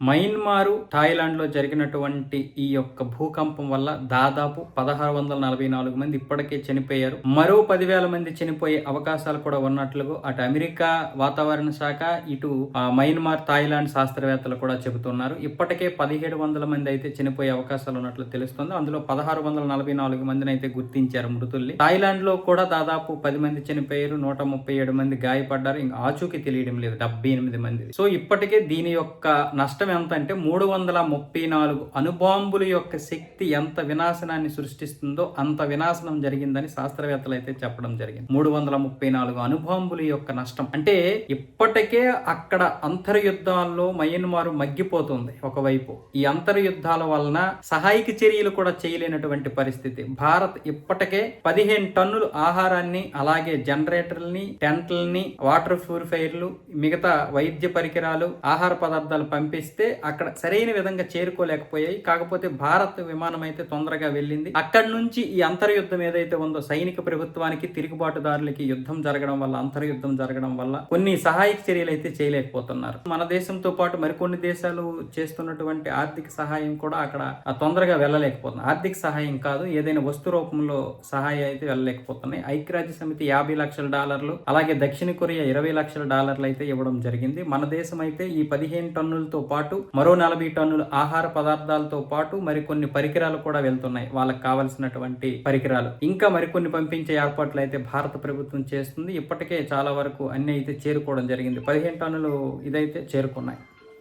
మయన్మారు, థాయిలాండ్‌లో జరిగినటువంటి ఈ యొక్క భూకంపం వల్ల దాదాపు 1644 మంది ఇప్పటికే చనిపోయారు. మరో 10,000 మంది చనిపోయే అవకాశాలు కూడా ఉన్నట్లుగా అటు అమెరికా వాతావరణ శాఖ, ఇటు మయన్మార్, థాయిలాండ్ శాస్త్రవేత్తలు కూడా చెబుతున్నారు. ఇప్పటికే 1700 మంది అయితే చనిపోయే అవకాశాలు ఉన్నట్లు తెలుస్తుంది. అందులో 1644 మందిని అయితే గుర్తించారు మృతుల్ని. థాయిలాండ్‌లో కూడా దాదాపు 10 మంది చనిపోయారు. 137 మంది గాయపడ్డారు. ఇంకా ఆచూకీ తెలియడం లేదు. 78 మంది. సో ఇప్పటికే దీని యొక్క నష్టం ఎంత అంటే 334 అణుబాంబుల యొక్క శక్తి ఎంత వినాశనాన్ని సృష్టిస్తుందో అంత వినాశనం జరిగిందని శాస్త్రవేత్తలు అయితే చెప్పడం జరిగింది. 334 అణుబాంబుల యొక్క నష్టం అంటే ఇప్పటికే అక్కడ అంతర్యుద్ధాల్లో మయన్మారు మగ్గిపోతుంది. ఒకవైపు ఈ అంతర్యుద్ధాల వలన సహాయక చర్యలు కూడా చేయలేనటువంటి పరిస్థితి. భారత్ ఇప్పటికే 15 టన్నులు ఆహారాన్ని, అలాగే జనరేటర్లని, టెంట్లని, వాటర్ ప్యూరిఫైర్లు, మిగతా వైద్య పరికరాలు, ఆహార పదార్థాలు పంపిస్తే అక్కడ సరైన విధంగా చేరుకోలేకపోయాయి. కాకపోతే భారత్ విమానం అయితే తొందరగా వెళ్ళింది. అక్కడి నుంచి ఈ అంతర్యుద్ధం ఏదైతే ఉందో సైనిక ప్రభుత్వానికి, తిరుగుబాటుదారులకి యుద్ధం జరగడం వల్ల, అంతర్యుద్ధం జరగడం వల్ల కొన్ని సహాయక చర్యలు అయితే చేయలేకపోతున్నారు. మన దేశంతో పాటు మరికొన్ని దేశాలు చేస్తున్నటువంటి ఆర్థిక సహాయం కూడా అక్కడ తొందరగా వెళ్ళలేకపోతుంది. ఆర్థిక సహాయం కాదు, ఏదైనా వస్తు రూపంలో సహాయం అయితే వెళ్ళలేకపోతున్నాయి. ఐక్యరాజ్య సమితి $50 లక్షల, అలాగే దక్షిణ కొరియా $20 లక్షల అయితే ఇవ్వడం జరిగింది. మన దేశం అయితే ఈ 15 టన్నులతో పాటు మరో 40 టన్నుల ఆహార పదార్థాలతో పాటు మరికొన్ని పరికరాలు కూడా వెళ్తున్నాయి. వాళ్ళకి కావలసినటువంటి పరికరాలు ఇంకా మరికొన్ని పంపించే ఏర్పాట్లు అయితే భారత ప్రభుత్వం చేస్తుంది. ఇప్పటికే చాలా వరకు అన్ని అయితే చేరుకోవడం జరిగింది. 15 టన్నులు ఇదైతే చేరుకున్నాయి.